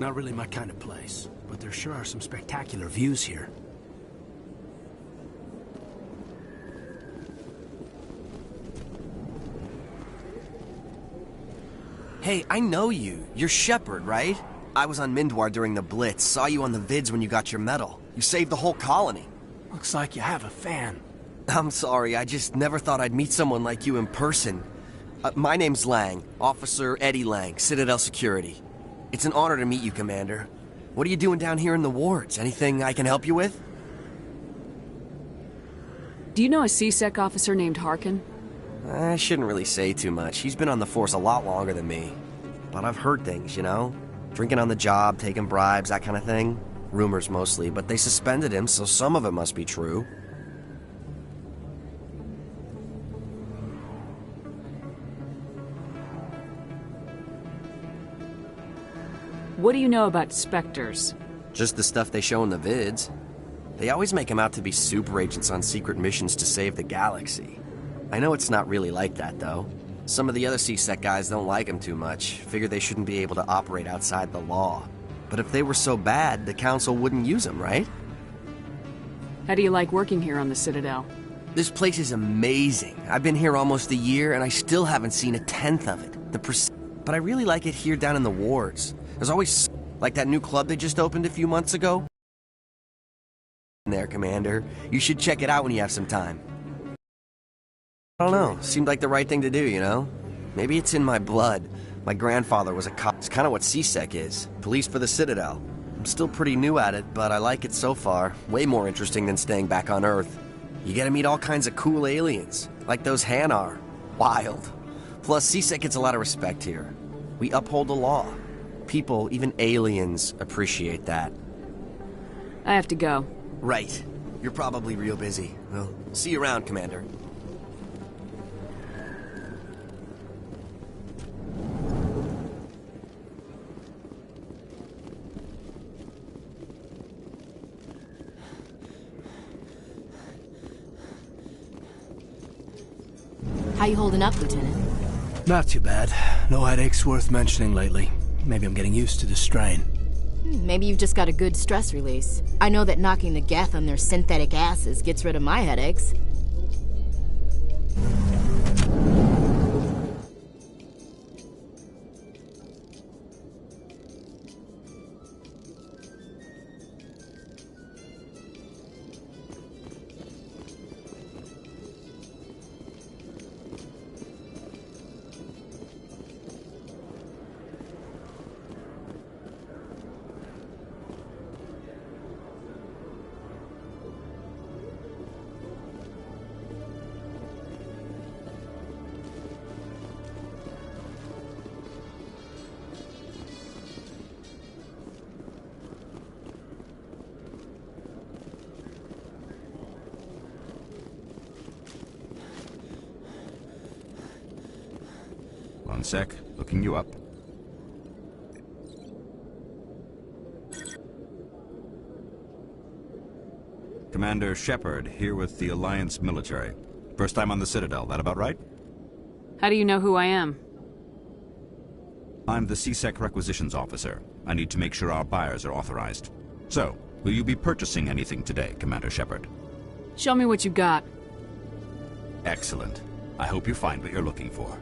Not really my kind of place, but there sure are some spectacular views here. Hey, I know you. You're Shepard, right? I was on Mindwar during the Blitz, saw you on the vids when you got your medal. You saved the whole colony. Looks like you have a fan. I'm sorry, I just never thought I'd meet someone like you in person. My name's Lang, Officer Eddie Lang, Citadel Security. It's an honor to meet you, Commander. What are you doing down here in the wards? Anything I can help you with? Do you know a C-Sec officer named Harkin? I shouldn't really say too much. He's been on the force a lot longer than me. But I've heard things, you know? Drinking on the job, taking bribes, that kind of thing. Rumors mostly, but they suspended him, so some of it must be true. What do you know about Spectres? Just the stuff they show in the vids. They always make them out to be super agents on secret missions to save the galaxy. I know it's not really like that, though. Some of the other C-Sec guys don't like him too much, figure they shouldn't be able to operate outside the law. But if they were so bad, the Council wouldn't use them, right? How do you like working here on the Citadel? This place is amazing. I've been here almost a year, and I still haven't seen a tenth of it. But I really like it here down in the wards. There's always... like that new club they just opened a few months ago. There, Commander. You should check it out when you have some time. I don't know. Seemed like the right thing to do, you know? Maybe it's in my blood. My grandfather was a cop. It's kind of what C-Sec is. Police for the Citadel. I'm still pretty new at it, but I like it so far. Way more interesting than staying back on Earth. You get to meet all kinds of cool aliens, like those Hanar. Wild. Plus, C-Sec gets a lot of respect here. We uphold the law. People, even aliens, appreciate that. I have to go. Right. You're probably real busy. Well, see you around, Commander. How you holding up, Lieutenant? Not too bad. No headaches worth mentioning lately. Maybe I'm getting used to the strain. Maybe you've just got a good stress release. I know that knocking the Geth on their synthetic asses gets rid of my headaches. One sec, looking you up. Commander Shepard, here with the Alliance military. First time on the Citadel, that about right? How do you know who I am? I'm the C-Sec requisitions officer. I need to make sure our buyers are authorized. So, will you be purchasing anything today, Commander Shepard? Show me what you got. Excellent. I hope you find what you're looking for.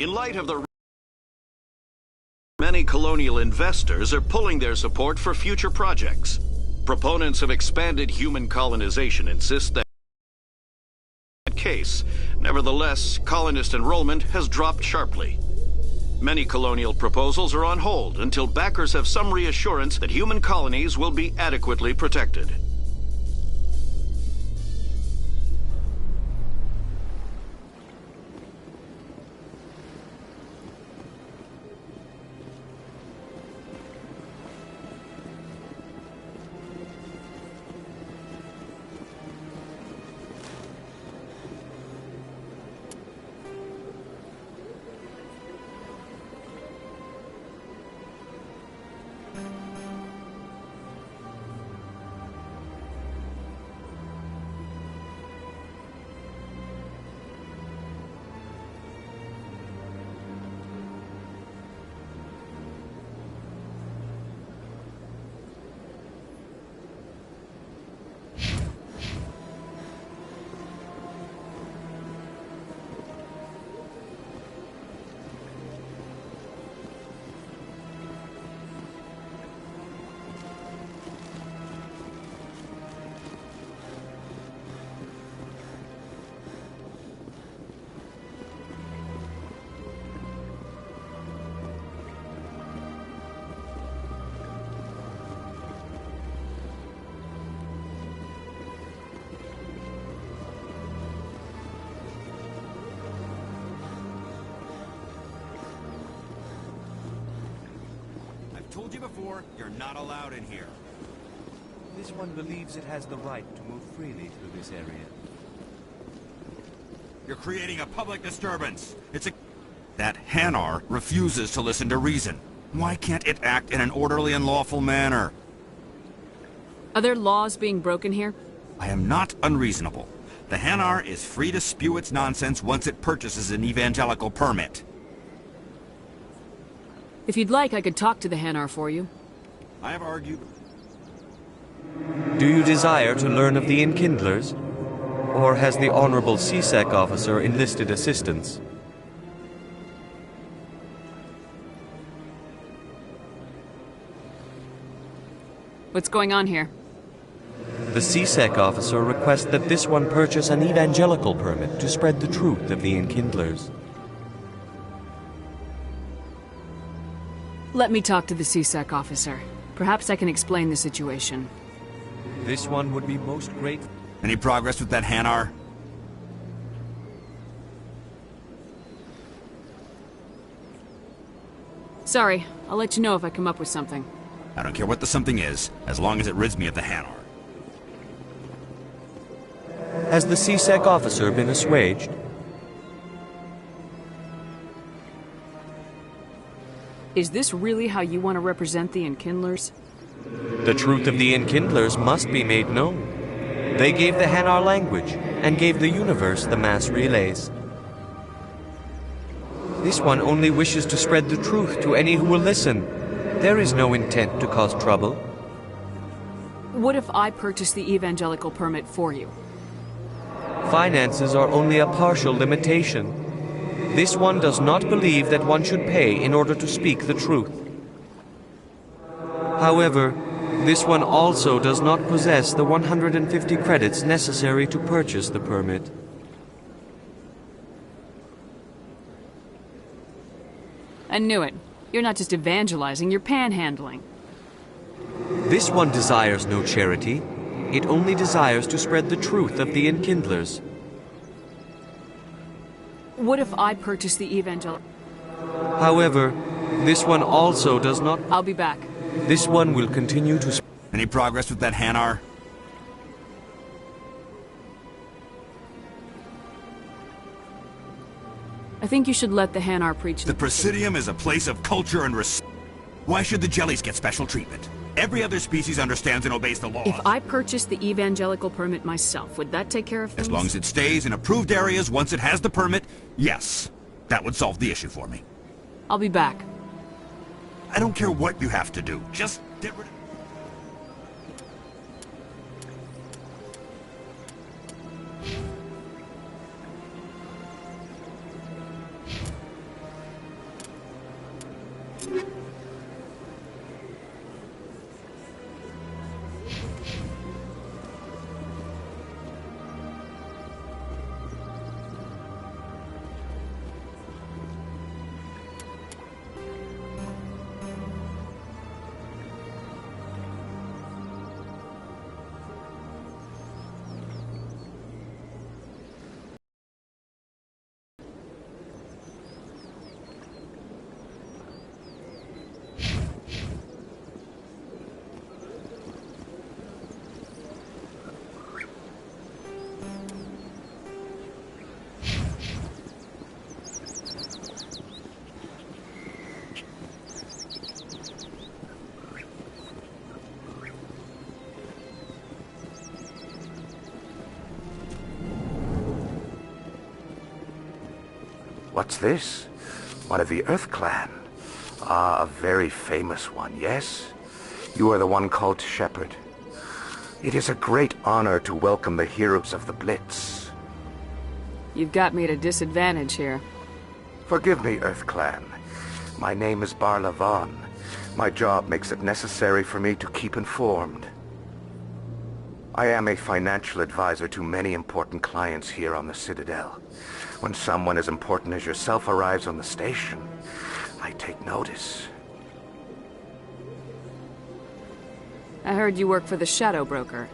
In light of the many colonial investors are pulling their support for future projects. Proponents of expanded human colonization insist that case. Nevertheless, colonist enrollment has dropped sharply. Many colonial proposals are on hold until backers have some reassurance that human colonies will be adequately protected. Told you before, you're not allowed in here. This one believes it has the right to move freely through this area. You're creating a public disturbance. That Hanar refuses to listen to reason. Why can't it act in an orderly and lawful manner? Are there laws being broken here? I am not unreasonable. The Hanar is free to spew its nonsense once it purchases an evangelical permit. If you'd like, I could talk to the Hanar for you. I have argued... Do you desire to learn of the Enkindlers? Or has the Honorable CSEC officer enlisted assistance? What's going on here? The CSEC officer requests that this one purchase an evangelical permit to spread the truth of the Enkindlers. Let me talk to the CSEC officer. Perhaps I can explain the situation. This one would be most grateful. Any progress with that Hanar? Sorry, I'll let you know if I come up with something. I don't care what the something is, as long as it rids me of the Hanar. Has the CSEC officer been assuaged? Is this really how you want to represent the Enkindlers? The truth of the Enkindlers must be made known. They gave the Hanar language, and gave the universe the mass relays. This one only wishes to spread the truth to any who will listen. There is no intent to cause trouble. What if I purchase the evangelical permit for you? Finances are only a partial limitation. This one does not believe that one should pay in order to speak the truth. However, this one also does not possess the 150 credits necessary to purchase the permit. I knew it. You're not just evangelizing, you're panhandling. This one desires no charity. It only desires to spread the truth of the Enkindlers. What if I purchase the evangelical... However, this one also does not... I'll be back. This one will continue to... Any progress with that Hanar? I think you should let the Hanar preach. The Presidium is a place of culture and respect. Why should the jellies get special treatment? Every other species understands and obeys the laws. If I purchased the evangelical permit myself, would that take care of things? As long as it stays in approved areas once it has the permit, yes. That would solve the issue for me. I'll be back. I don't care what you have to do. Just get rid of... What's this? One of the Earth Clan. Ah, a very famous one, yes? You are the one called Shepard. It is a great honor to welcome the heroes of the Blitz. You've got me at a disadvantage here. Forgive me, Earth Clan. My name is Barla Vaughn. My job makes it necessary for me to keep informed. I am a financial advisor to many important clients here on the Citadel. When someone as important as yourself arrives on the station, I take notice. I heard you work for the Shadow Broker.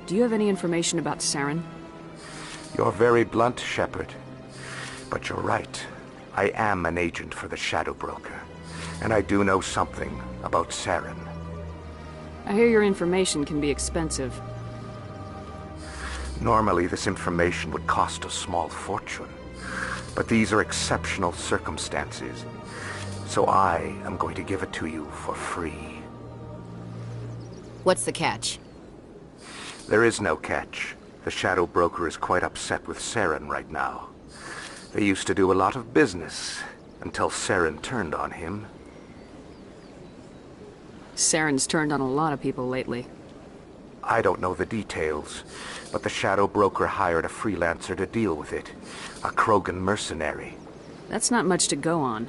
Do you have any information about Saren? You're very blunt, Shepard. But you're right. I am an agent for the Shadow Broker. And I do know something about Saren. I hear your information can be expensive. Normally, this information would cost a small fortune. But these are exceptional circumstances. So I am going to give it to you for free. What's the catch? There is no catch. The Shadow Broker is quite upset with Saren right now. They used to do a lot of business, until Saren turned on him. Saren's turned on a lot of people lately. I don't know the details, but the Shadow Broker hired a freelancer to deal with it. A Krogan mercenary. That's not much to go on.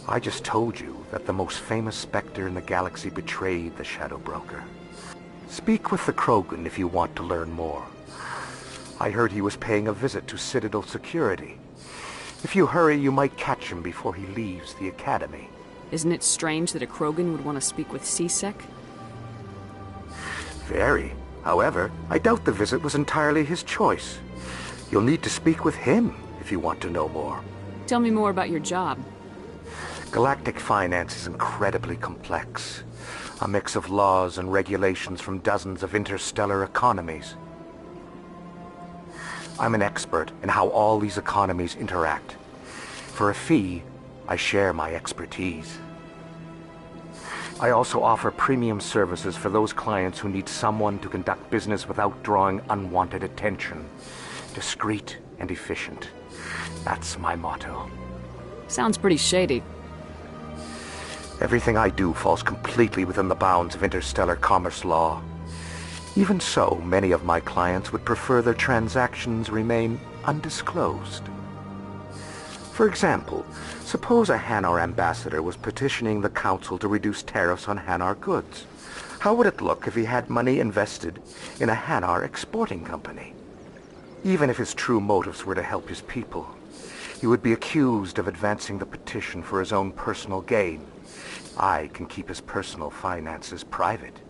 I just told you that the most famous Spectre in the galaxy betrayed the Shadow Broker. Speak with the Krogan if you want to learn more. I heard he was paying a visit to Citadel security. If you hurry, you might catch him before he leaves the Academy. Isn't it strange that a Krogan would want to speak with C-Sec? Very. However, I doubt the visit was entirely his choice. You'll need to speak with him if you want to know more. Tell me more about your job. Galactic finance is incredibly complex. A mix of laws and regulations from dozens of interstellar economies. I'm an expert in how all these economies interact. For a fee, I share my expertise. I also offer premium services for those clients who need someone to conduct business without drawing unwanted attention. Discreet and efficient. That's my motto. Sounds pretty shady. Everything I do falls completely within the bounds of interstellar commerce law. Even so, many of my clients would prefer their transactions remain undisclosed. For example, suppose a Hanar ambassador was petitioning the Council to reduce tariffs on Hanar goods. How would it look if he had money invested in a Hanar exporting company? Even if his true motives were to help his people, he would be accused of advancing the petition for his own personal gain. I can keep his personal finances private.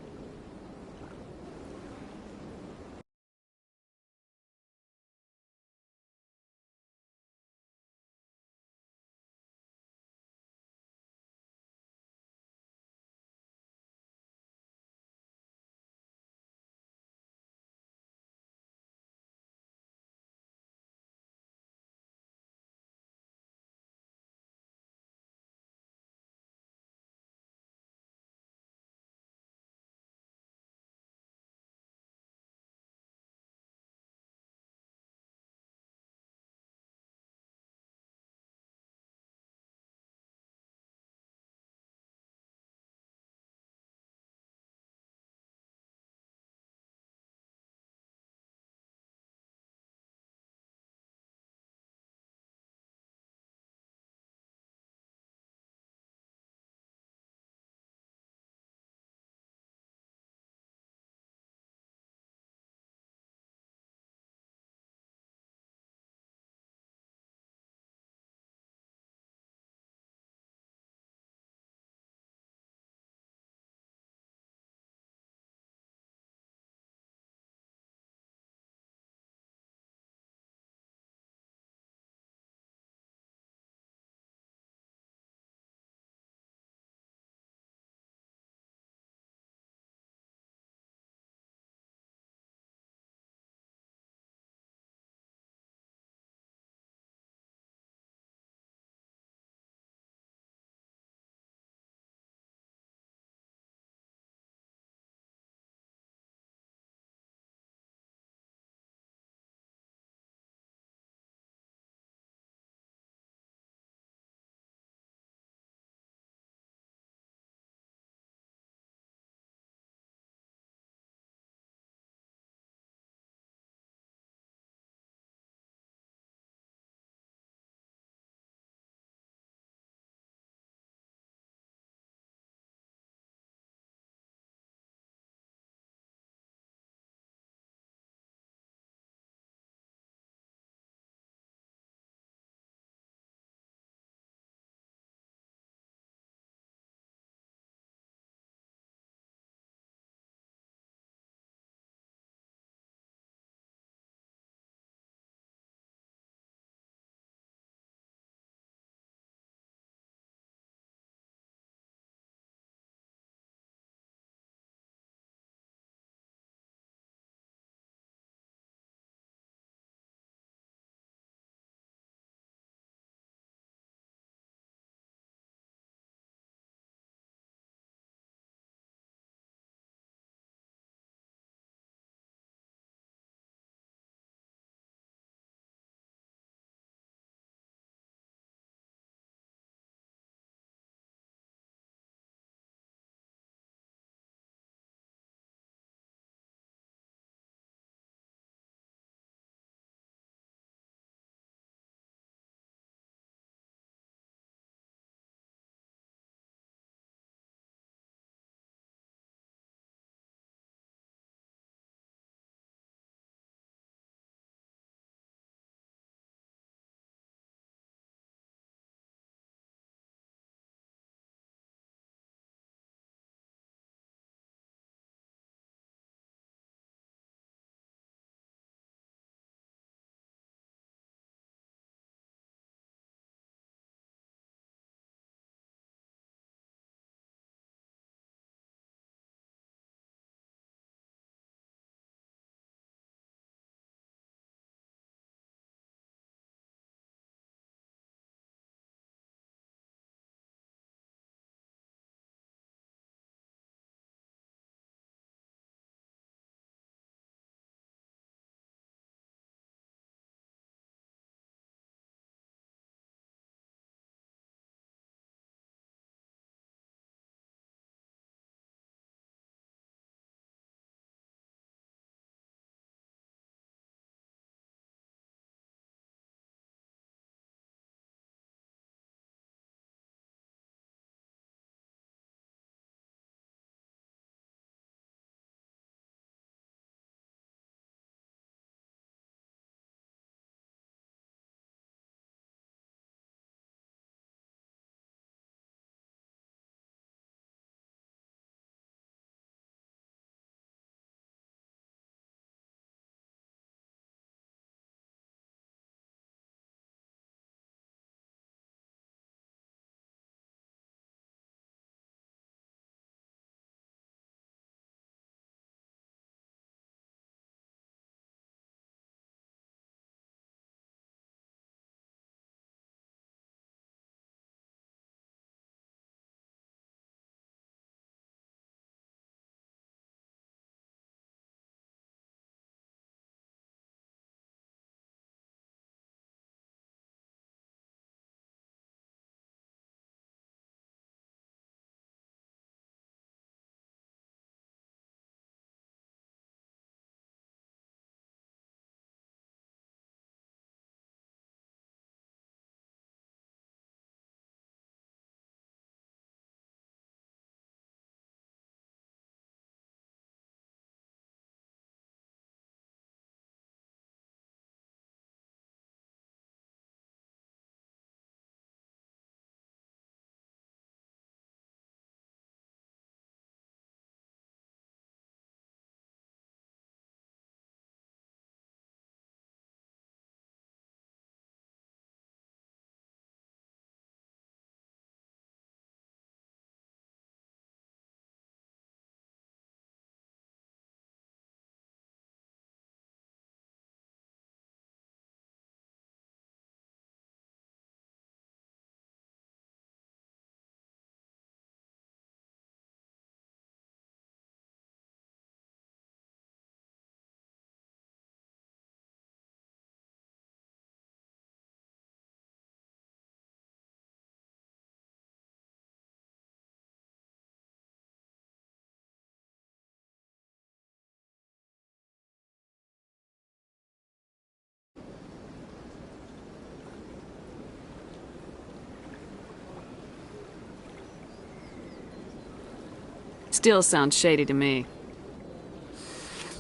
Still sounds shady to me.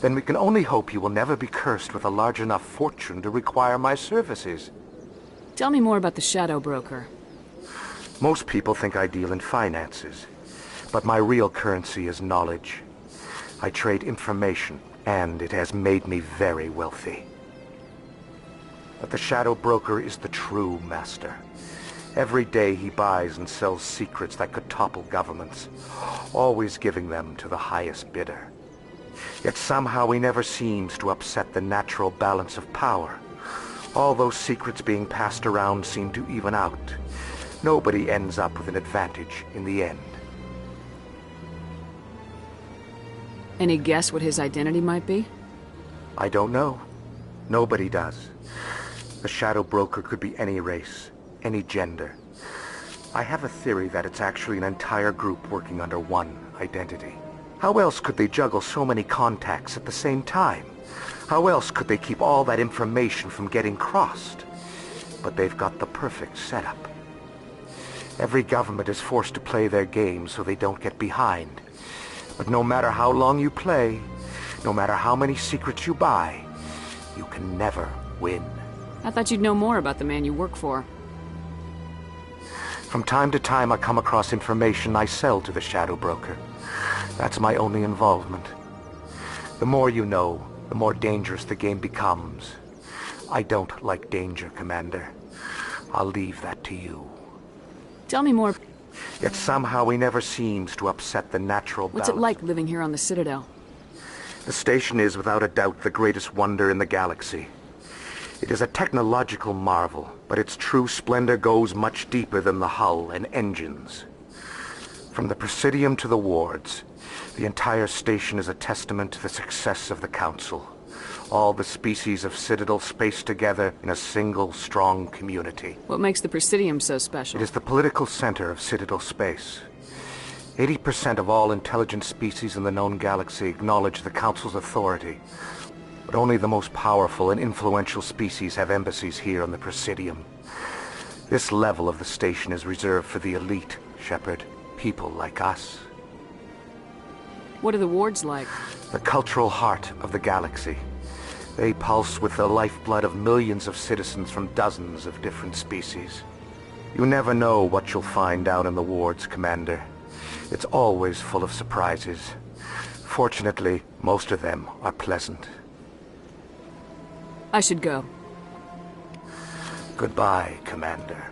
Then we can only hope you will never be cursed with a large enough fortune to require my services. Tell me more about the Shadow Broker. Most people think I deal in finances, but my real currency is knowledge. I trade information, and it has made me very wealthy. But the Shadow Broker is the true master. Every day he buys and sells secrets that could topple governments, always giving them to the highest bidder. Yet somehow he never seems to upset the natural balance of power. All those secrets being passed around seem to even out. Nobody ends up with an advantage in the end. Any guess what his identity might be? I don't know. Nobody does. The Shadow Broker could be any race, any gender. I have a theory that it's actually an entire group working under one identity. How else could they juggle so many contacts at the same time? How else could they keep all that information from getting crossed? But they've got the perfect setup. Every government is forced to play their game so they don't get behind. But no matter how long you play, no matter how many secrets you buy, you can never win. I thought you'd know more about the man you work for. From time to time I come across information I sell to the Shadow Broker. That's my only involvement. The more you know, the more dangerous the game becomes. I don't like danger, Commander. I'll leave that to you. Tell me more. Yet somehow he never seems to upset the natural balance. What's it like living here on the Citadel? The station is without a doubt the greatest wonder in the galaxy. It is a technological marvel, but its true splendor goes much deeper than the hull and engines. From the Presidium to the wards, the entire station is a testament to the success of the Council. All the species of Citadel spaced together in a single, strong community. What makes the Presidium so special? It is the political center of Citadel space. 80% of all intelligent species in the known galaxy acknowledge the Council's authority. But only the most powerful and influential species have embassies here on the Presidium. This level of the station is reserved for the elite, Shepard. People like us. What are the wards like? The cultural heart of the galaxy. They pulse with the lifeblood of millions of citizens from dozens of different species. You never know what you'll find out in the wards, Commander. It's always full of surprises. Fortunately, most of them are pleasant. I should go. Goodbye, Commander.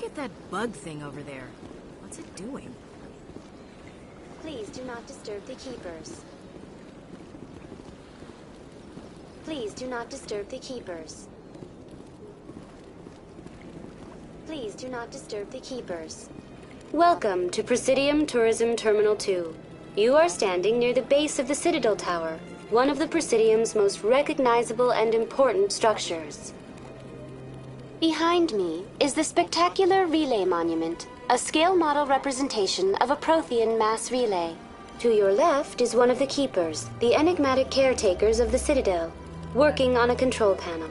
at that bug thing over there. What's it doing? Please do not disturb the keepers. Please do not disturb the keepers. Please do not disturb the keepers. Welcome to Presidium Tourism Terminal 2. You are standing near the base of the Citadel Tower, one of the Presidium's most recognizable and important structures. Behind me is the spectacular Relay Monument, a scale model representation of a Prothean mass relay. To your left is one of the keepers, the enigmatic caretakers of the Citadel, working on a control panel.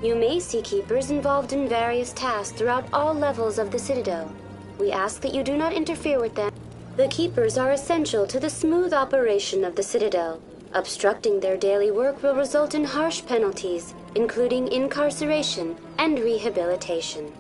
You may see keepers involved in various tasks throughout all levels of the Citadel. We ask that you do not interfere with them. The keepers are essential to the smooth operation of the Citadel. Obstructing their daily work will result in harsh penalties, including incarceration and rehabilitation.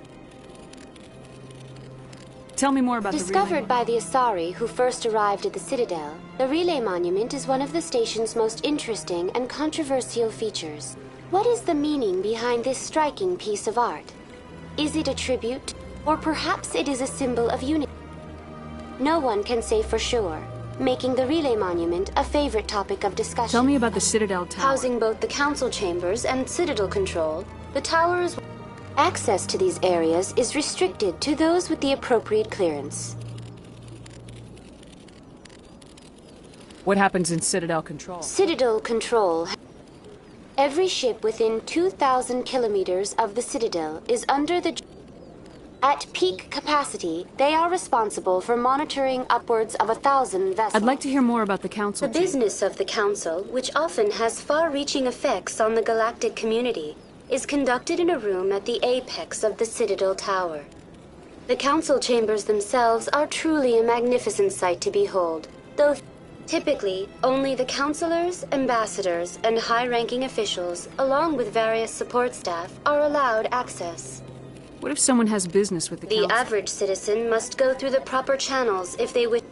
Tell me more about Discovered by the Asari who first arrived at the Citadel, the Relay Monument is one of the station's most interesting and controversial features. What is the meaning behind this striking piece of art? Is it a tribute, or perhaps it is a symbol of unity? No one can say for sure, making the Relay Monument a favorite topic of discussion. Tell me about the Citadel Tower. Housing both the council chambers and Citadel control, the tower's access to these areas is restricted to those with the appropriate clearance. What happens in Citadel Control? Citadel control. Every ship within 2,000 kilometers of the Citadel is under the... At peak capacity, they are responsible for monitoring upwards of 1,000 vessels. I'd like to hear more about the Council. The business of the Council, which often has far-reaching effects on the galactic community, is conducted in a room at the apex of the Citadel Tower. The Council chambers themselves are truly a magnificent sight to behold, though typically only the councilors, ambassadors, and high-ranking officials, along with various support staff, are allowed access. What if someone has business with the Council? The average citizen must go through the proper channels if they wish.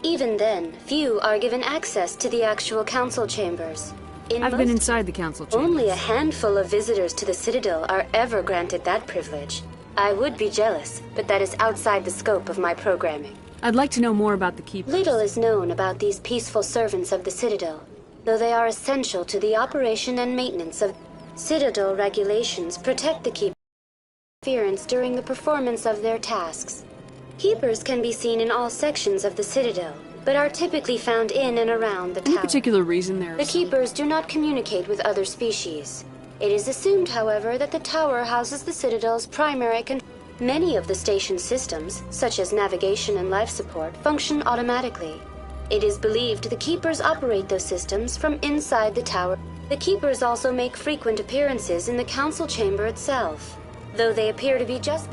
Even then, few are given access to the actual Council chambers. I've been inside the Council chambers. Only a handful of visitors to the Citadel are ever granted that privilege. I would be jealous, but that is outside the scope of my programming. I'd like to know more about the Keepers. Little is known about these peaceful servants of the Citadel, though they are essential to the operation and maintenance of Citadel regulations protect the Keepers from interference during the performance of their tasks. Keepers can be seen in all sections of the Citadel, but are typically found in and around the tower. Any particular reason there? The Keepers do not communicate with other species. It is assumed, however, that the tower houses the Citadel's primary control. Many of the station's systems, such as navigation and life support, function automatically. It is believed the Keepers operate those systems from inside the tower. The Keepers also make frequent appearances in the Council chamber itself, though they appear to be just...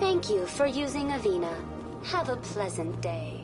Thank you for using Avina. Have a pleasant day.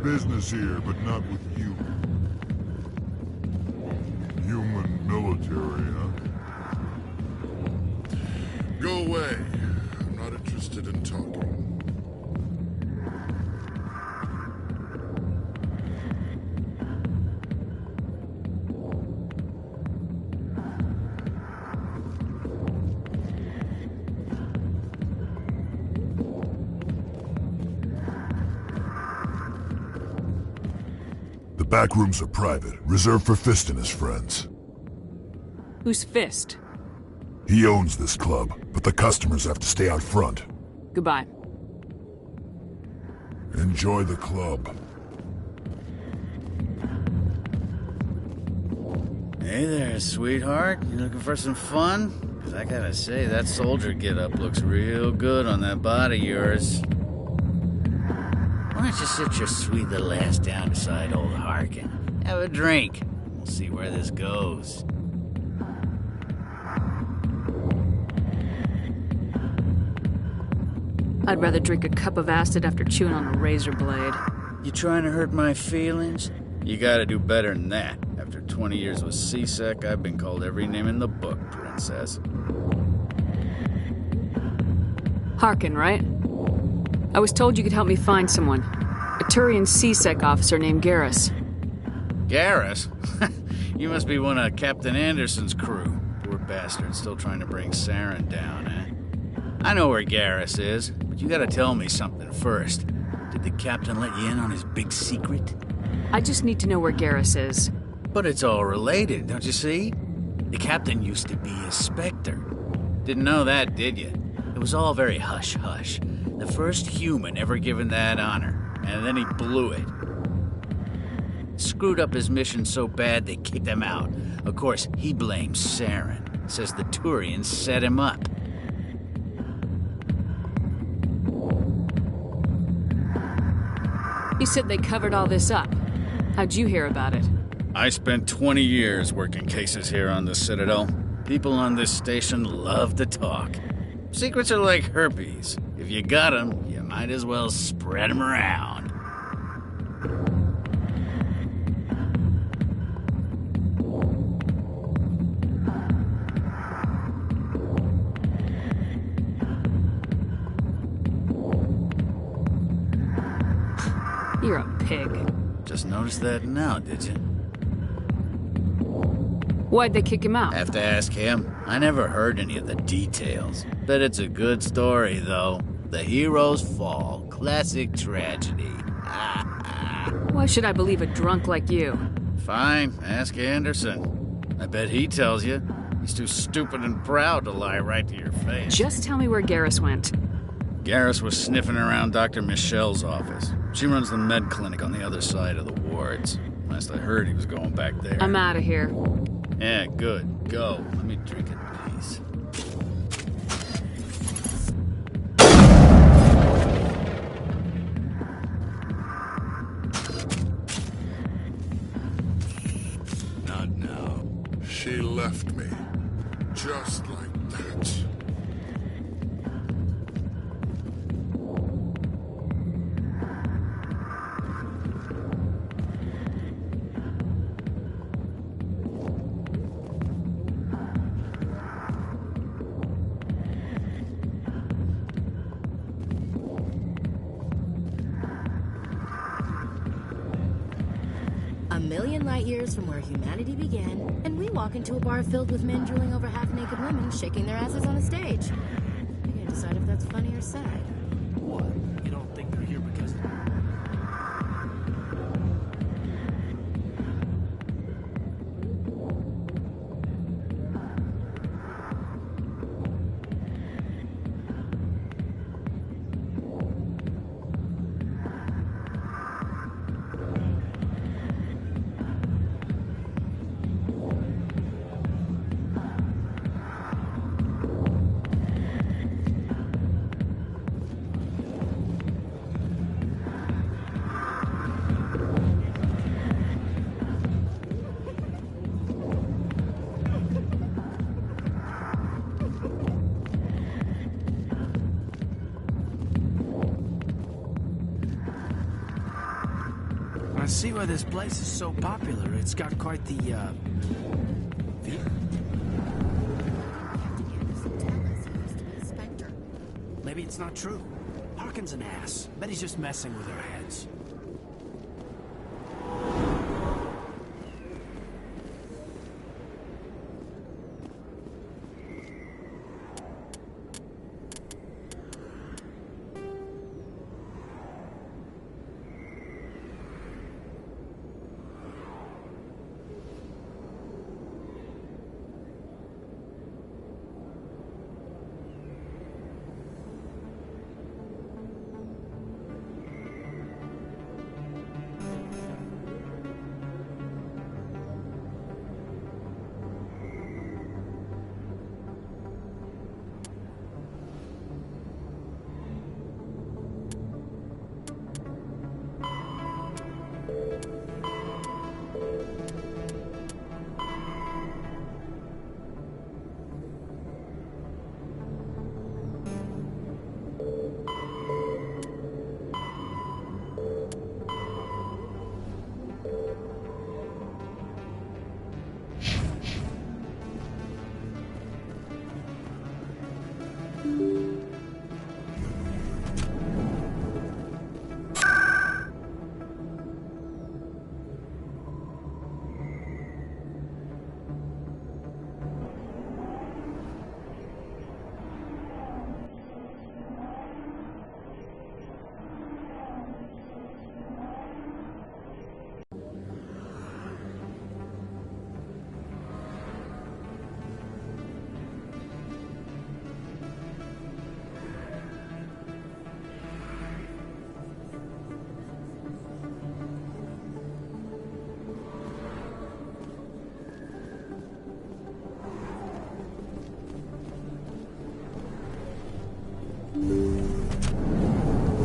business here, but not with you. Human military, huh? Go away. I'm not interested in talking. The back rooms are private, reserved for Fist and his friends. Who's Fist? He owns this club, but the customers have to stay out front. Goodbye. Enjoy the club. Hey there, sweetheart. You looking for some fun? 'Cause I gotta say, that soldier get-up looks real good on that body of yours. Why don't you sit your sweet little ass down beside old Harkin? Have a drink. We'll see where this goes. I'd rather drink a cup of acid after chewing on a razor blade. You trying to hurt my feelings? You gotta do better than that. After 20 years with C-Sec, I've been called every name in the book, princess. Harkin, right? I was told you could help me find someone. A Turian C-Sec officer named Garrus. Garrus? You must be one of Captain Anderson's crew. Poor bastard, still trying to bring Saren down, eh? I know where Garrus is, but you gotta tell me something first. Did the captain let you in on his big secret? I just need to know where Garrus is. But it's all related, don't you see? The captain used to be a Spectre. Didn't know that, did you? It was all very hush-hush. The first human ever given that honor, and then he blew it. Screwed up his mission so bad they kicked him out. Of course, he blames Saren. Says the Turians set him up. You said they covered all this up. How'd you hear about it? I spent 20 years working cases here on the Citadel. People on this station love to talk. Secrets are like herpes. If you got them, you might as well spread them around. You're a pig. Just noticed that now, did you? Why'd they kick him out? Have to ask him. I never heard any of the details. Bet it's a good story, though. The heroes fall. Classic tragedy. Why should I believe a drunk like you? Fine, ask Anderson. I bet he tells you. He's too stupid and proud to lie right to your face. Just tell me where Garrus went. Garrus was sniffing around Dr. Michelle's office. She runs the med clinic on the other side of the wards. Last I heard, he was going back there. I'm out of here. Yeah, good. Go. Let me drink in peace. Not now. She left me. Just like that. A million light years from where humanity began, and we walk into a bar filled with men drooling over half-naked women shaking their asses on a stage. You're gonna decide if that's funny or sad. What? You don't think they're here because... see why this place is so popular. It's got quite the, view. Maybe it's not true. Harkin's an ass. Bet he's just messing with our heads.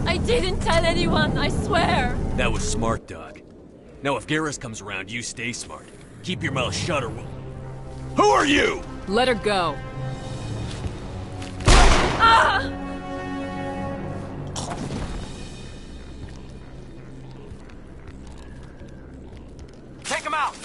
I didn't tell anyone, I swear! That was smart, Doc. Now if Garrus comes around, you stay smart. Keep your mouth shut or we'll... Who are you?! Let her go. Ah! Take him out!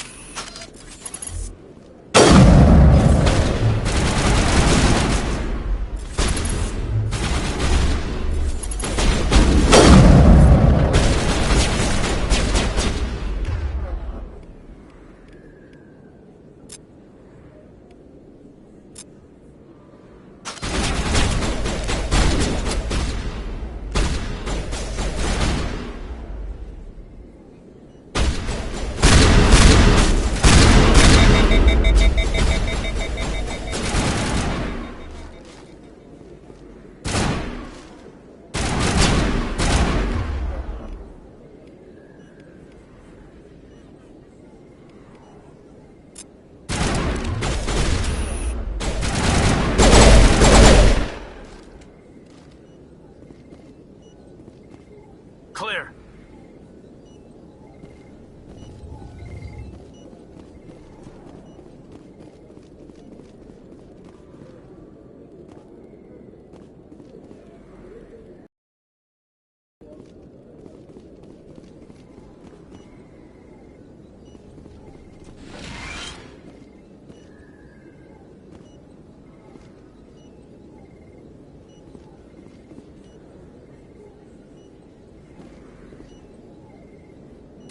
Clear.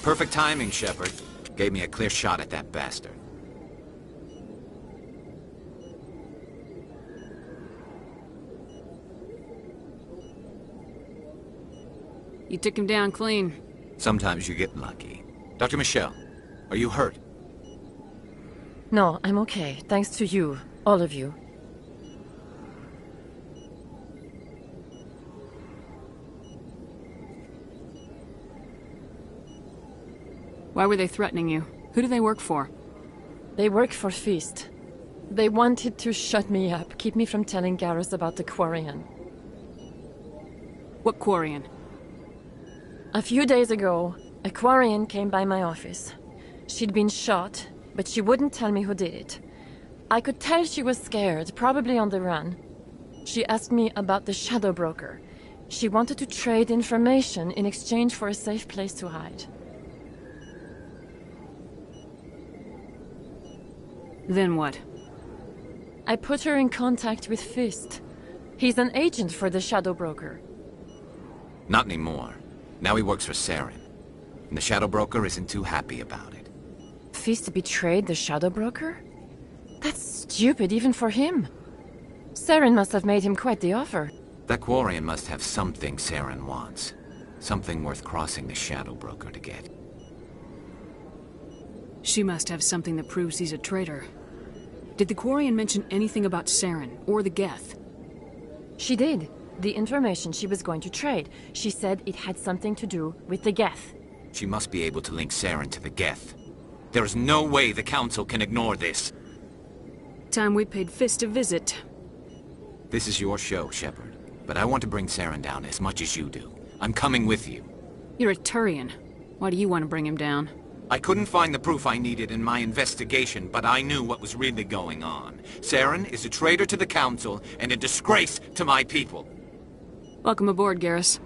Perfect timing, Shepard. Gave me a clear shot at that bastard. You took him down clean. Sometimes you get lucky. Dr. Michelle, are you hurt? No, I'm okay. Thanks to you. All of you. Why were they threatening you? Who do they work for? They work for Feast. They wanted to shut me up, keep me from telling Garrus about the Quarian. What Quarian? A few days ago, a Quarian came by my office. She'd been shot, but she wouldn't tell me who did it. I could tell she was scared, probably on the run. She asked me about the Shadow Broker. She wanted to trade information in exchange for a safe place to hide. Then what? I put her in contact with Fist. He's an agent for the Shadow Broker. Not anymore. Now he works for Saren. And the Shadow Broker isn't too happy about it. Fist betrayed the Shadow Broker? That's stupid even for him. Saren must have made him quite the offer. That Quarian must have something Saren wants. Something worth crossing the Shadow Broker to get. She must have something that proves he's a traitor. Did the Quarian mention anything about Saren or the Geth? She did. The information she was going to trade. She said it had something to do with the Geth. She must be able to link Saren to the Geth. There is no way the Council can ignore this. Time we paid Fist a visit. This is your show, Shepard. But I want to bring Saren down as much as you do. I'm coming with you. You're a Turian. Why do you want to bring him down? I couldn't find the proof I needed in my investigation, but I knew what was really going on. Saren is a traitor to the Council and a disgrace to my people. Welcome aboard, Garrus.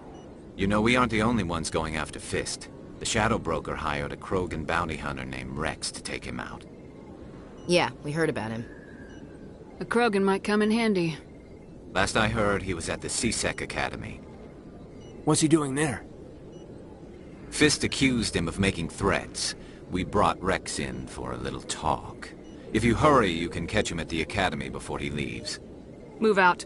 You know, we aren't the only ones going after Fist. The Shadow Broker hired a Krogan bounty hunter named Rex to take him out. Yeah, we heard about him. A Krogan might come in handy. Last I heard, he was at the CSEC Academy. What's he doing there? Fist accused him of making threats. We brought Rex in for a little talk. If you hurry, you can catch him at the Academy before he leaves. Move out.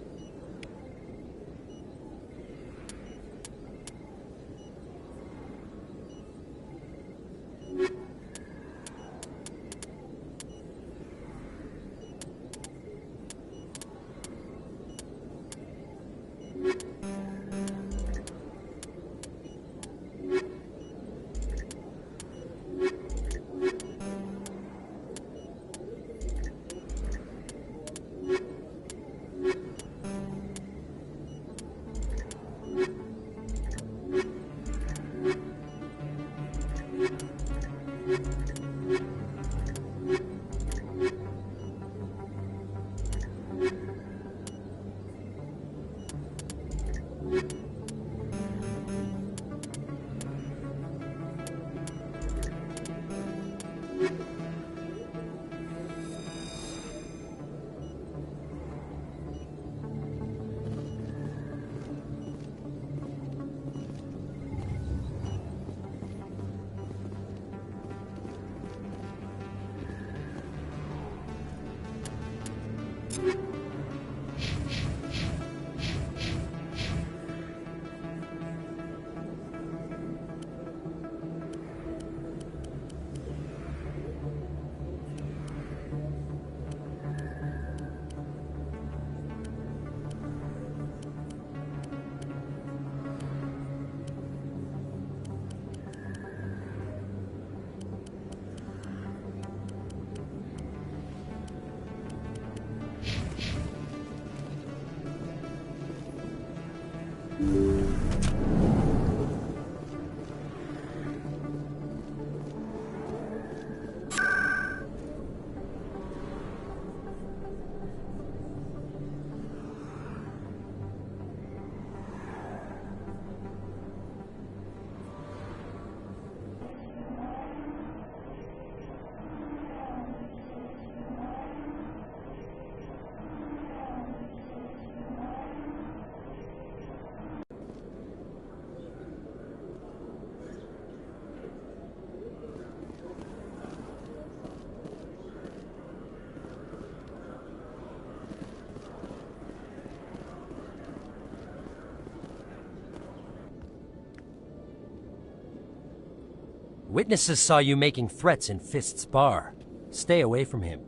Witnesses saw you making threats in Fist's bar. Stay away from him.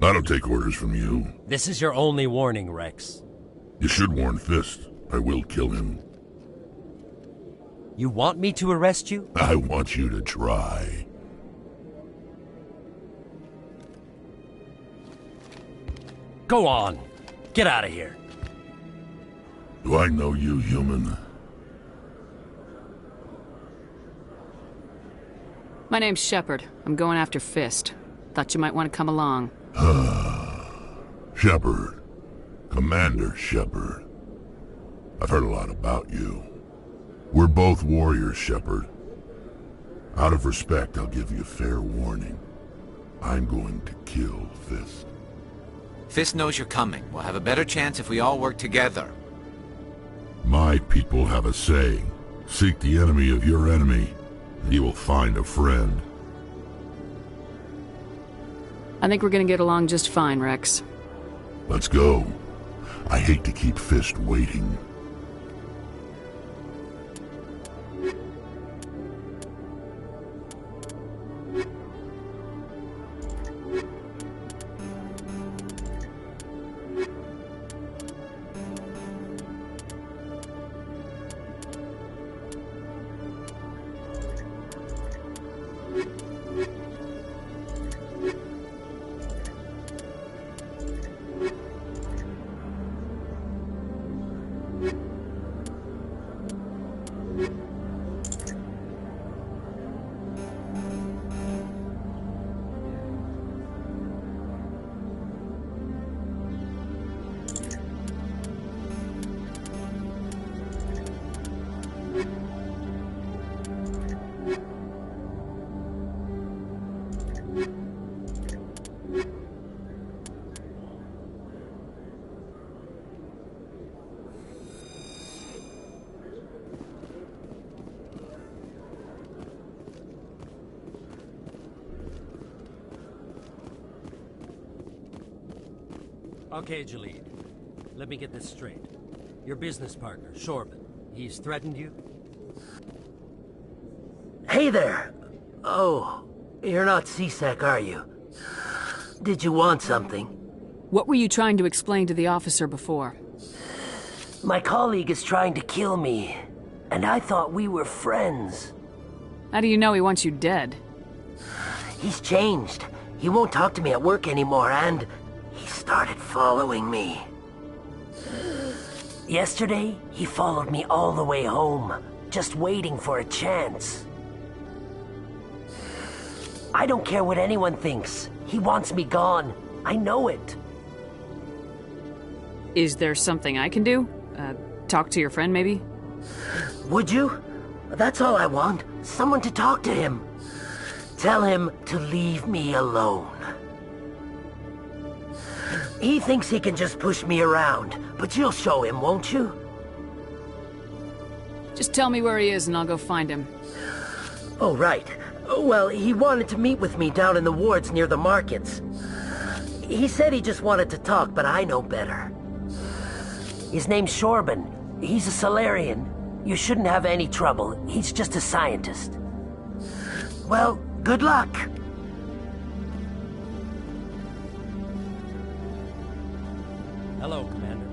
I don't take orders from you. This is your only warning, Rex. You should warn Fist. I will kill him. You want me to arrest you? I want you to try. Go on. Get out of here. Do I know you, human? My name's Shepard. I'm going after Fist. Thought you might want to come along. Shepard. Commander Shepard. I've heard a lot about you. We're both warriors, Shepard. Out of respect, I'll give you fair warning. I'm going to kill Fist. Fist. Fist knows you're coming. We'll have a better chance if we all work together. My people have a saying. Seek the enemy of your enemy, and you will find a friend. I think we're gonna get along just fine, Rex. Let's go. I hate to keep Fist waiting. Okay, Jalid. Let me get this straight. Your business partner, Shorban, he's threatened you? Hey there! Oh, you're not C-Sec, are you? Did you want something? What were you trying to explain to the officer before? My colleague is trying to kill me, and I thought we were friends. How do you know he wants you dead? He's changed. He won't talk to me at work anymore, and he started following me. Yesterday, he followed me all the way home, just waiting for a chance. I don't care what anyone thinks. He wants me gone. I know it. Is there something I can do? Talk to your friend, maybe? Would you? That's all I want. Someone to talk to him. Tell him to leave me alone. He thinks he can just push me around, but you'll show him, won't you? Just tell me where he is and I'll go find him. Oh, right. Well, he wanted to meet with me down in the wards near the markets. He said he just wanted to talk, but I know better. His name's Shorban. He's a Salarian. You shouldn't have any trouble. He's just a scientist. Well, good luck. Hello, Commander.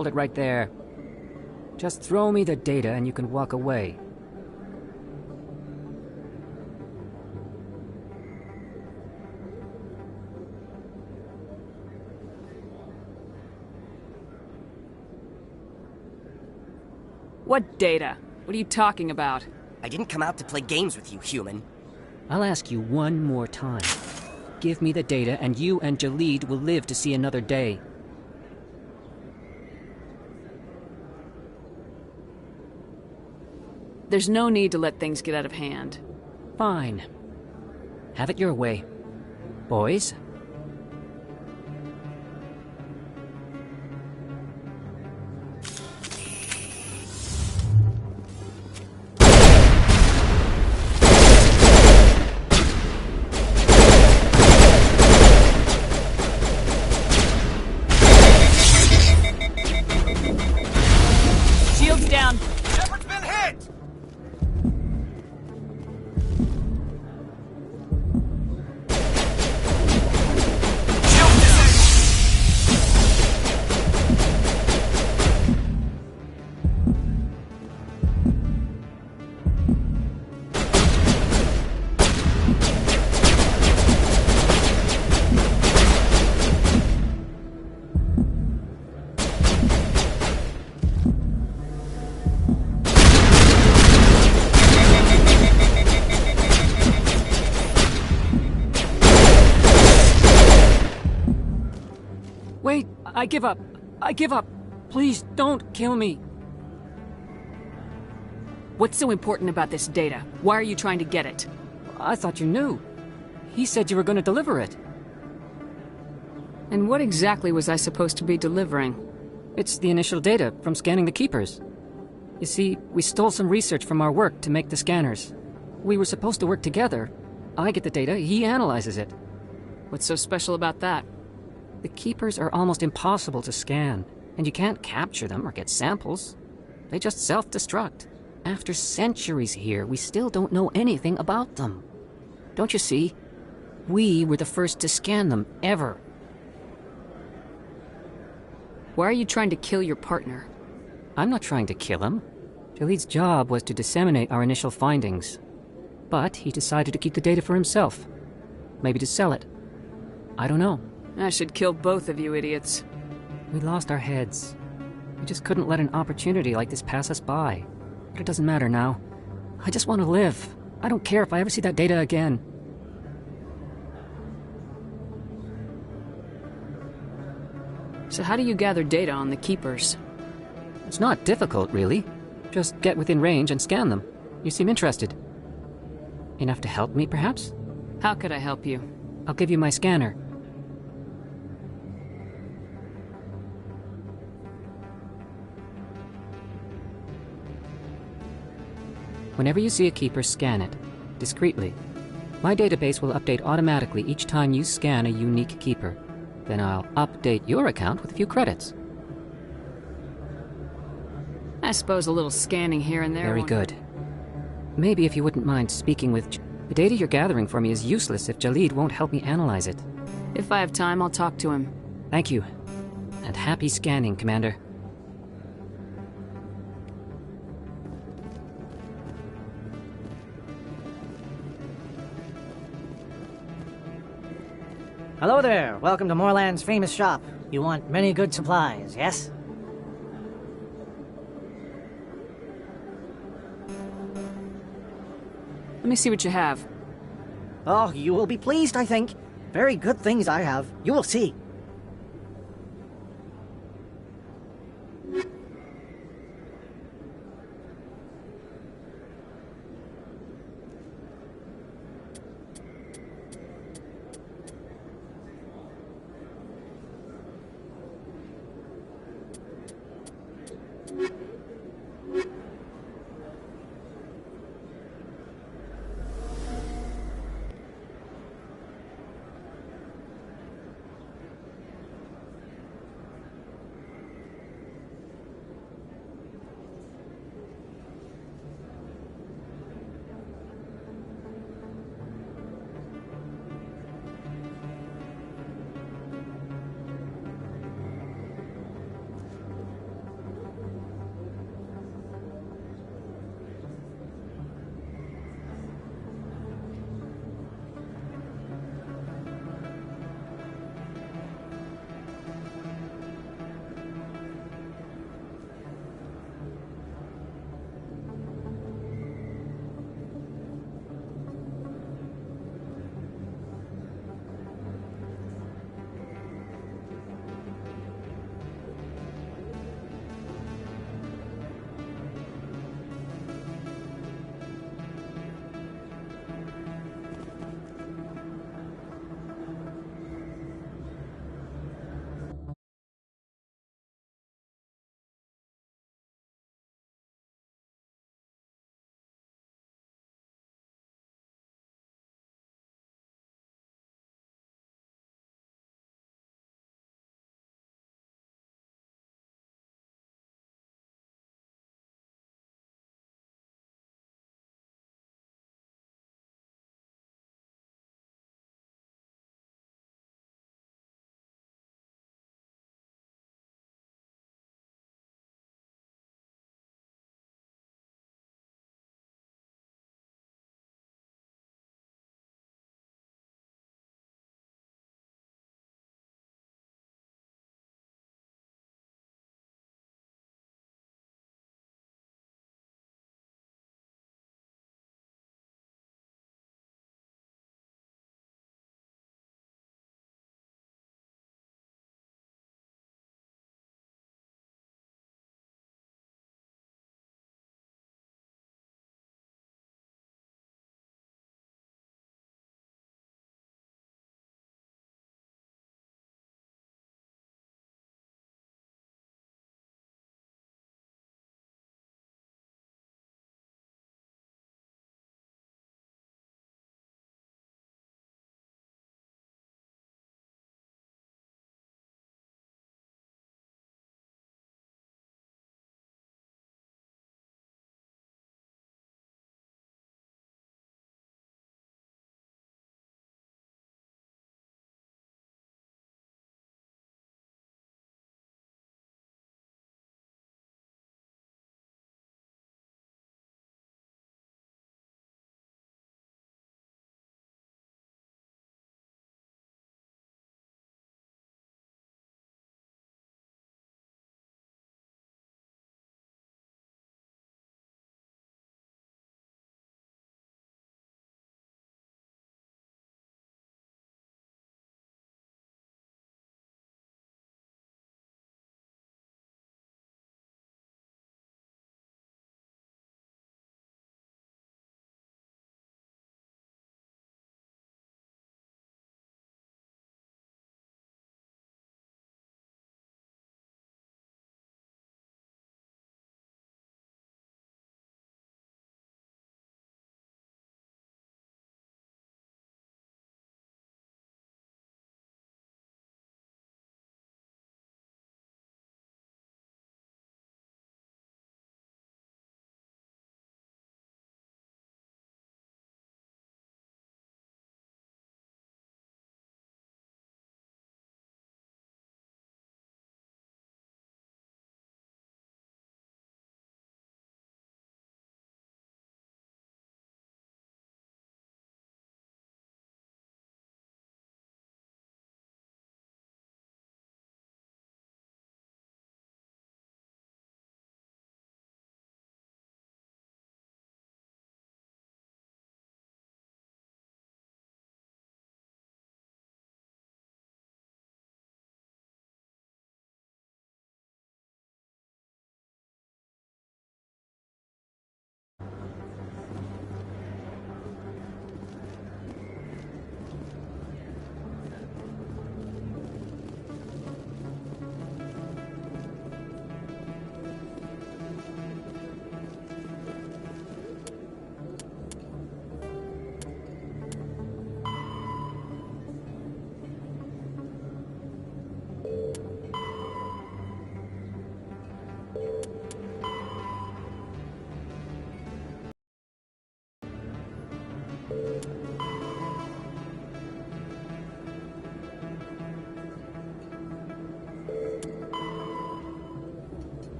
Hold it right there. Just throw me the data and you can walk away. What data? What are you talking about? I didn't come out to play games with you, human. I'll ask you one more time. Give me the data and you and Jalid will live to see another day. There's no need to let things get out of hand. Fine. Have it your way. Boys? Shields down. Shepard's been hit! Wait, I give up. I give up. Please don't kill me. What's so important about this data? Why are you trying to get it? I thought you knew. He said you were going to deliver it. And what exactly was I supposed to be delivering? It's the initial data from scanning the Keepers. You see, we stole some research from our work to make the scanners. We were supposed to work together. I get the data, he analyzes it. What's so special about that? The Keepers are almost impossible to scan, and you can't capture them or get samples. They just self-destruct. After centuries here, we still don't know anything about them. Don't you see? We were the first to scan them, ever. Why are you trying to kill your partner? I'm not trying to kill him. Jalid's job was to disseminate our initial findings. But he decided to keep the data for himself. Maybe to sell it. I don't know. I should kill both of you idiots. We lost our heads. We just couldn't let an opportunity like this pass us by. But it doesn't matter now. I just want to live. I don't care if I ever see that data again. So how do you gather data on the Keepers? It's not difficult, really. Just get within range and scan them. You seem interested. Enough to help me, perhaps? How could I help you? I'll give you my scanner. Whenever you see a Keeper, scan it. Discreetly. My database will update automatically each time you scan a unique Keeper. Then I'll update your account with a few credits. I suppose a little scanning here and there. Very good. Maybe if you wouldn't mind speaking with... The data you're gathering for me is useless if Jalid won't help me analyze it. If I have time, I'll talk to him. Thank you. And happy scanning, Commander. Hello there. Welcome to Moorland's famous shop. You want many good supplies, yes? Let me see what you have. Oh, you will be pleased, I think. Very good things I have. You will see.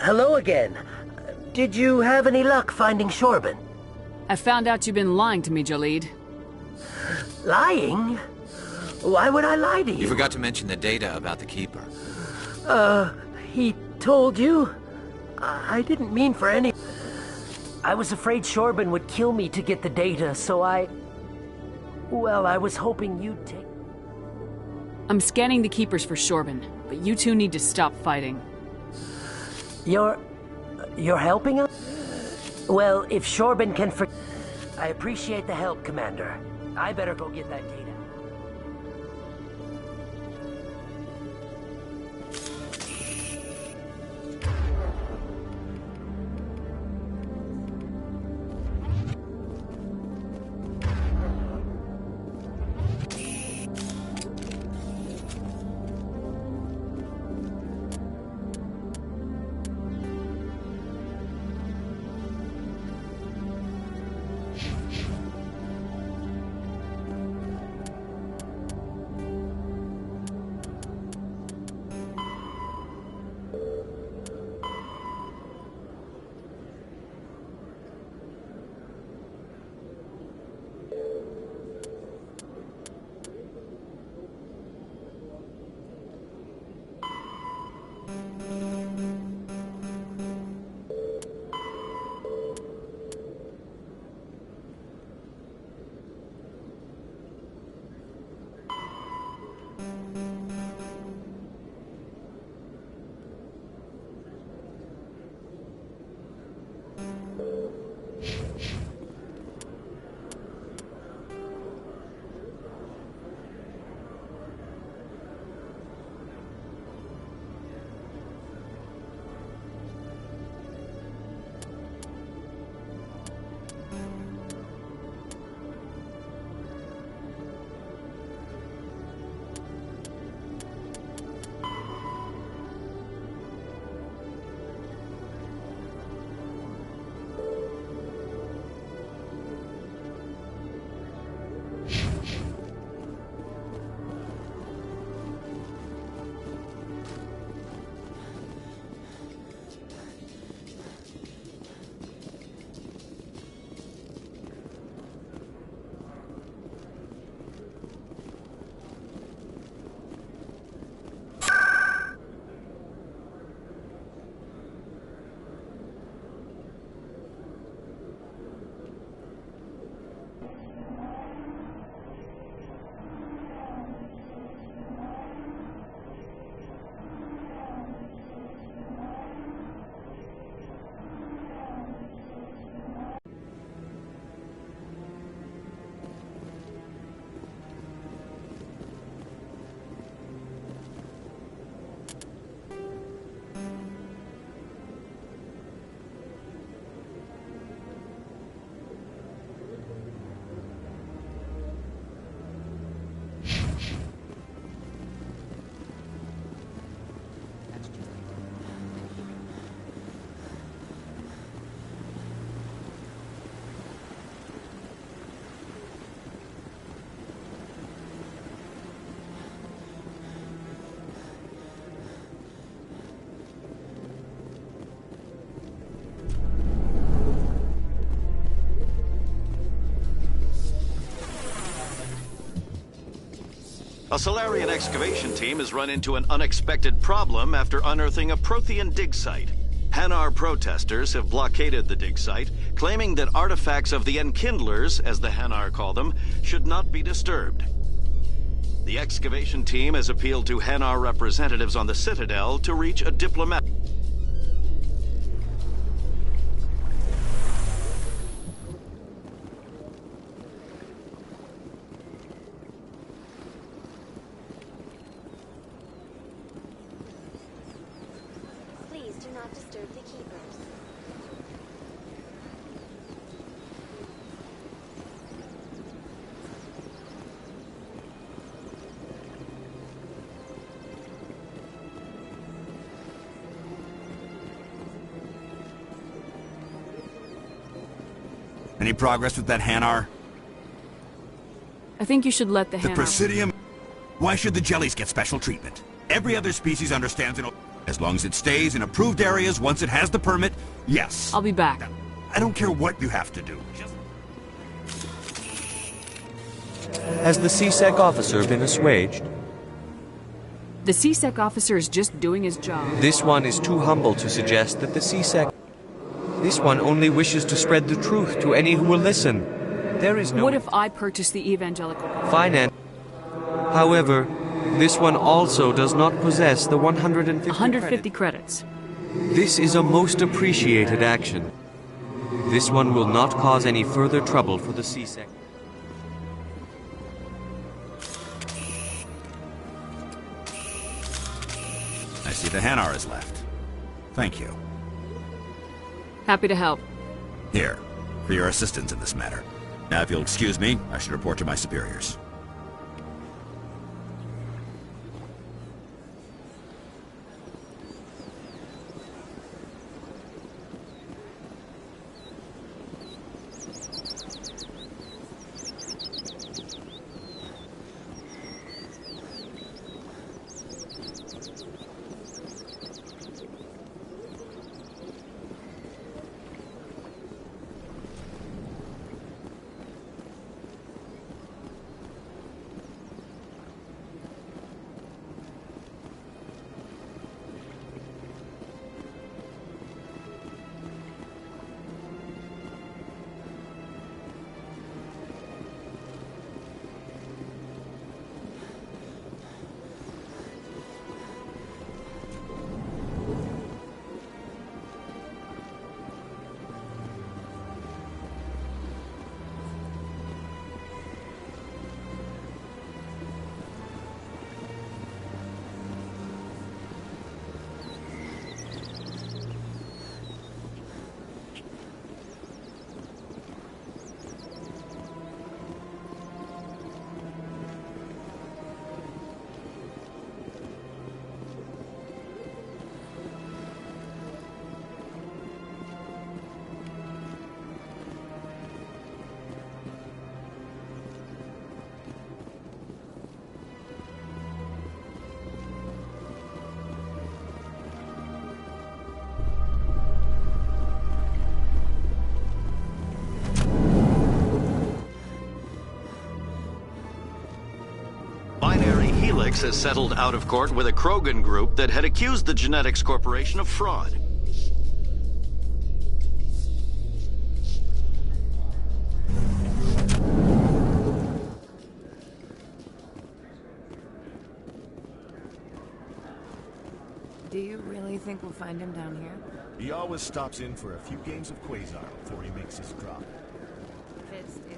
Hello again. Did you have any luck finding Shorben? I found out you've been lying to me, Jalid. Lying? Why would I lie to you? You forgot to mention the data about the Keeper. He told you? I didn't mean for any... I was afraid Shorben would kill me to get the data, so well, I was hoping you'd take... I'm scanning the Keepers for Shorben, but you two need to stop fighting. You're helping us? Well, if Shorben can I appreciate the help, Commander. I better go get that data. A Solarian excavation team has run into an unexpected problem after unearthing a Prothean dig site. Hanar protesters have blockaded the dig site, claiming that artifacts of the Enkindlers, as the Hanar call them, should not be disturbed. The excavation team has appealed to Hanar representatives on the Citadel to reach a diplomatic... Please do not disturb the keepers. Any progress with that Hanar? I think you should let the The Hanar... Presidium? Why should the jellies get special treatment? Every other species understands it. As long as it stays in approved areas once it has the permit, yes. I'll be back. I don't care what you have to do. Has the C-Sec officer been assuaged? The C-Sec officer is just doing his job. This one is too humble to suggest that the C-Sec... This one only wishes to spread the truth to any who will listen. There is no... What if I purchase the evangelical... Finance. However, this one also does not possess the 150 credits. This is a most appreciated action. This one will not cause any further trouble for the C-Sec. I see the Hanar is left. Thank you. Happy to help. Here, for your assistance in this matter. Now, if you'll excuse me, I should report to my superiors. Helix has settled out of court with a Krogan group that had accused the Genetics Corporation of fraud. Do you really think we'll find him down here? He always stops in for a few games of Quasar before he makes his drop. Fist is...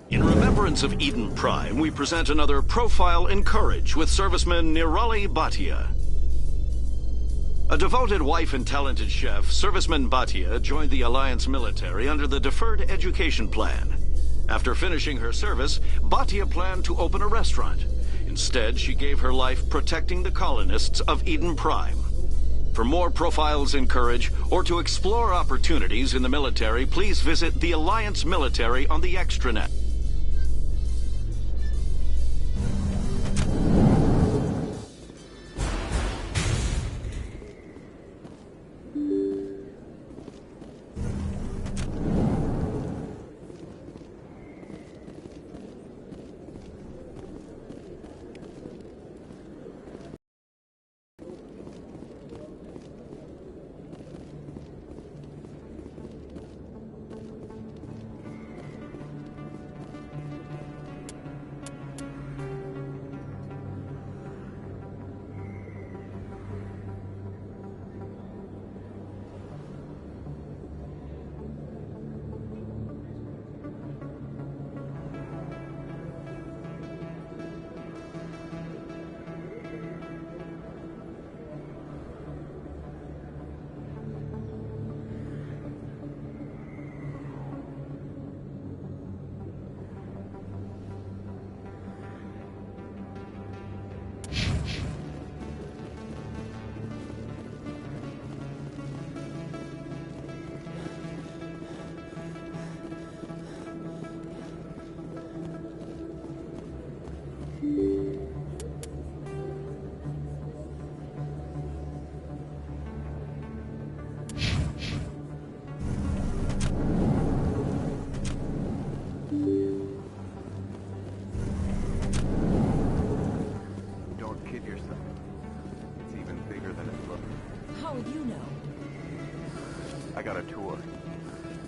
In remembrance of Eden Prime, we present another Profile in Courage with serviceman Nirali Bhatia. A devoted wife and talented chef, Serviceman Bhatia joined the Alliance military under the Deferred Education Plan. After finishing her service, Bhatia planned to open a restaurant. Instead, she gave her life protecting the colonists of Eden Prime. For more profiles in courage, or to explore opportunities in the military, please visit the Alliance Military on the extranet. I got a tour.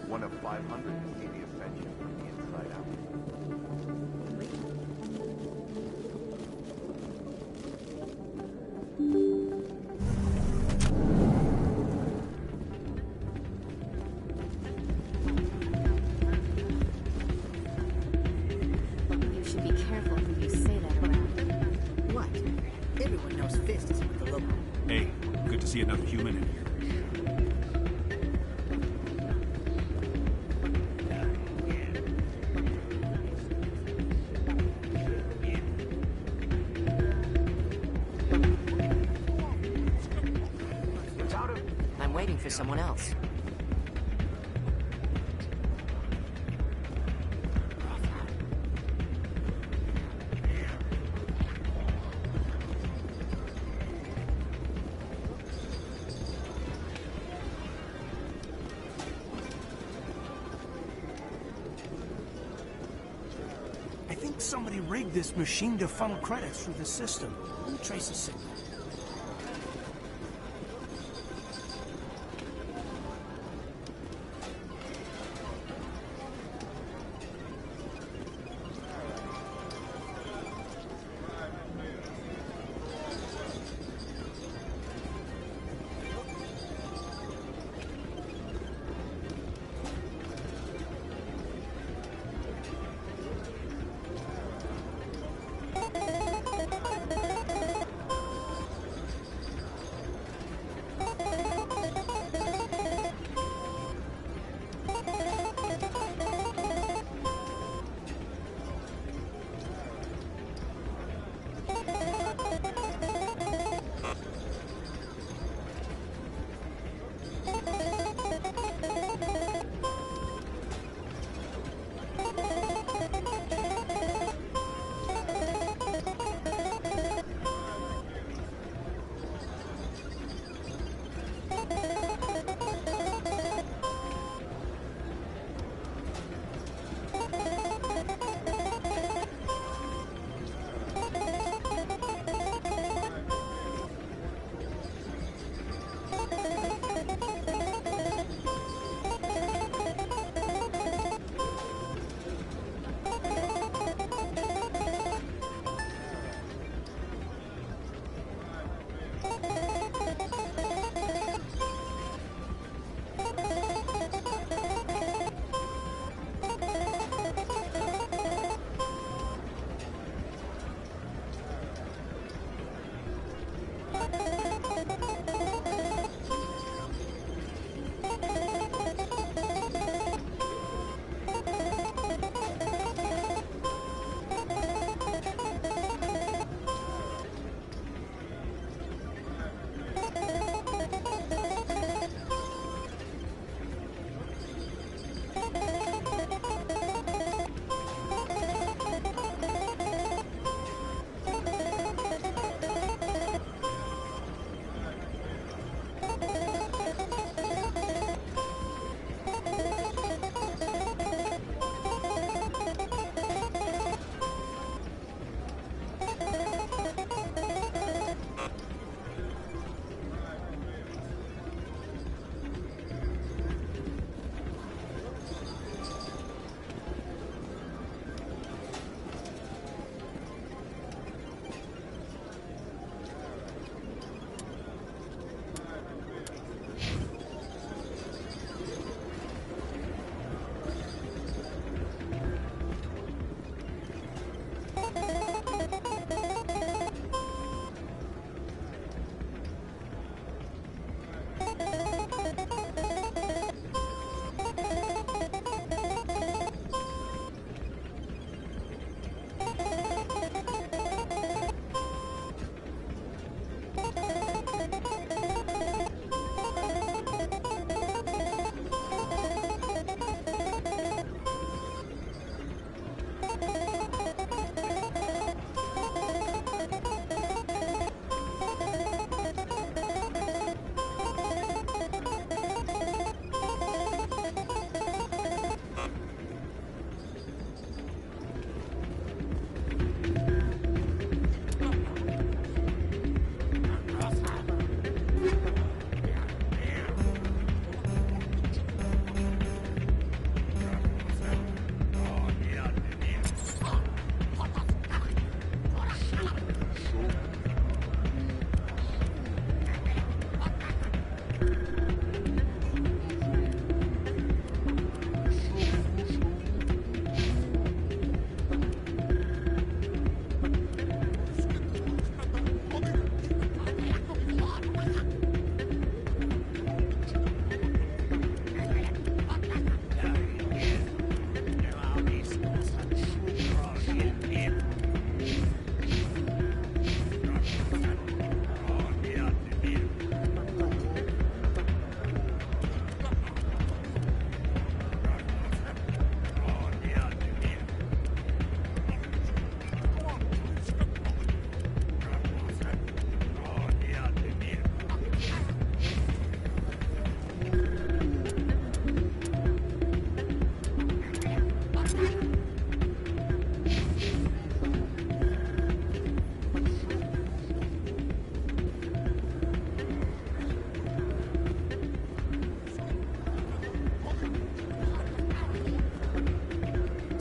One of 500 to see the ascension from the inside out. You should be careful who you say that around. What? Everyone knows Fist is with the local. Hey, good to see another human in here. I'm waiting for someone else. I think somebody rigged this machine to funnel credits through the system. Let me trace the signal.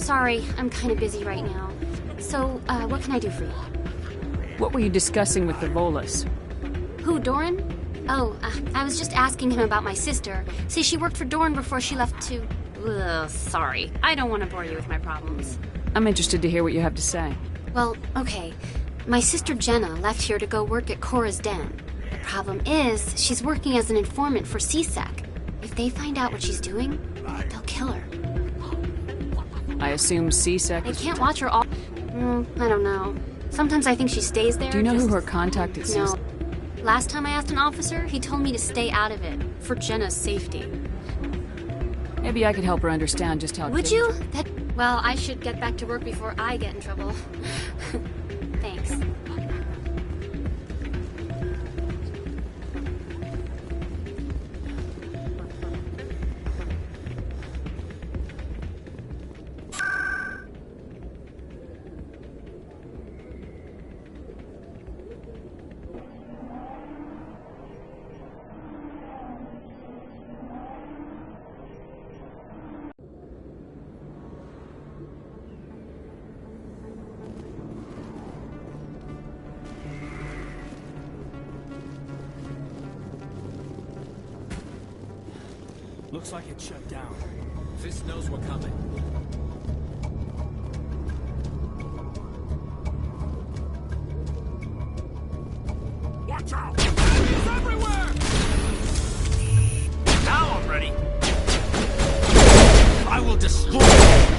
sorry, I'm kind of busy right now. So, what can I do for you? What were you discussing with the Volus? Who, Doran? Oh, I was just asking him about my sister. See, she worked for Doran before she left to... Ugh, sorry. I don't want to bore you with my problems. I'm interested to hear what you have to say. Well, okay. My sister Jenna left here to go work at Cora's Den. The problem is, she's working as an informant for CSEC. If they find out what she's doing, they'll kill her. I assume CSEC... They can't watch her all... I don't know. Sometimes I think she stays there. Do you know who her contact is? No. Last time I asked an officer, he told me to stay out of it, for Jenna's safety. Maybe I could help her understand just how... Would you? Well, I should get back to work before I get in trouble. Thanks. Looks like it's shut down. Fist knows we're coming. Watch out! Enemies everywhere! Now I'm ready. I will destroy you!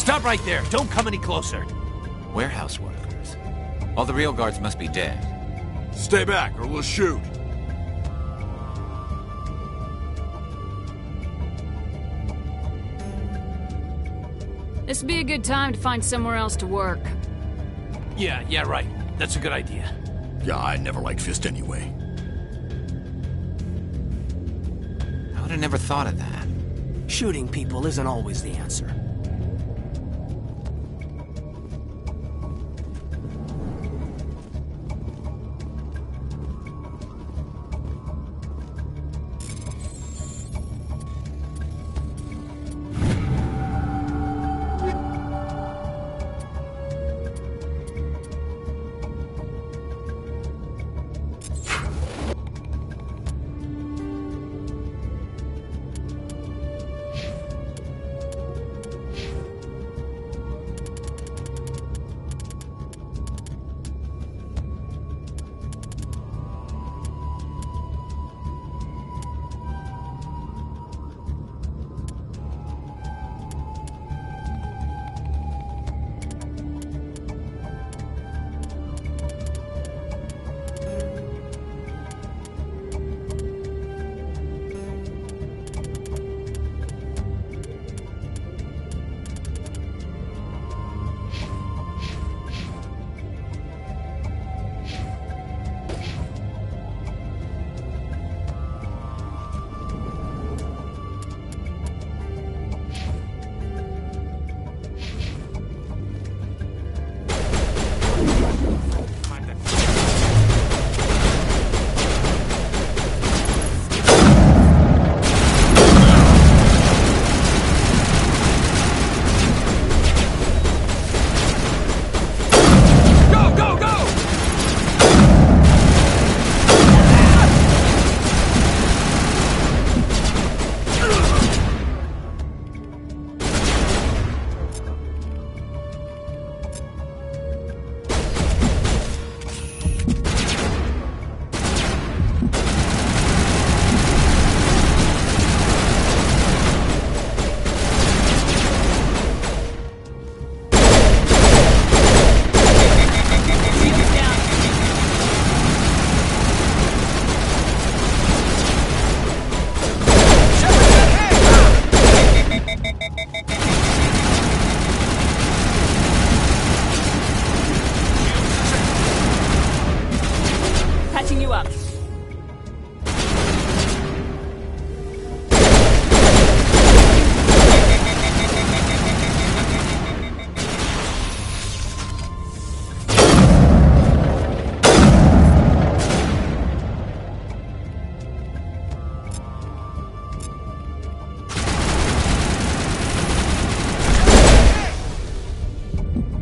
Stop right there. Don't come any closer. Warehouse workers. All the real guards must be dead. Stay back, or we'll shoot. This would be a good time to find somewhere else to work. Yeah, right. That's a good idea. Yeah, I never liked Fist anyway. I would have never thought of that. Shooting people isn't always the answer.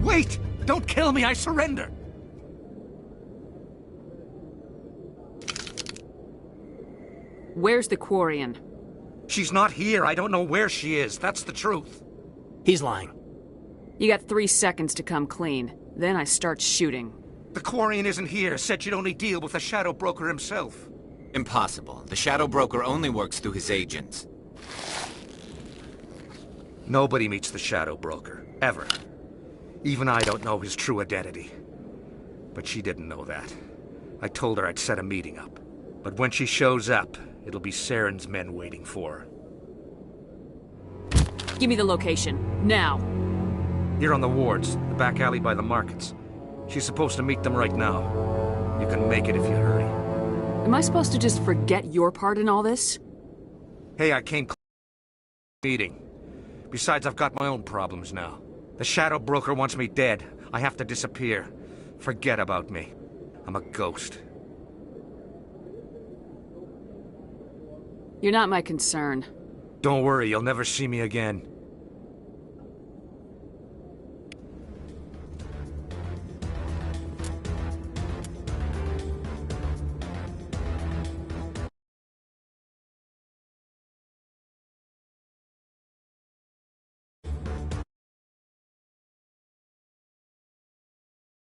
Wait! Don't kill me, I surrender! Where's the Quarian? She's not here. I don't know where she is. That's the truth. He's lying. You got 3 seconds to come clean. Then I start shooting. The Quarian isn't here. Said she'd only deal with the Shadow Broker himself. Impossible. The Shadow Broker only works through his agents. Nobody meets the Shadow Broker. Ever. Even I don't know his true identity. But she didn't know that. I told her I'd set a meeting up. But when she shows up, it'll be Saren's men waiting for her. Give me the location. Now. Here on the wards, the back alley by the markets. She's supposed to meet them right now. You can make it if you hurry. Am I supposed to just forget your part in all this? Hey, I came meeting. Besides, I've got my own problems now. The Shadow Broker wants me dead. I have to disappear. Forget about me. I'm a ghost. You're not my concern. Don't worry, you'll never see me again.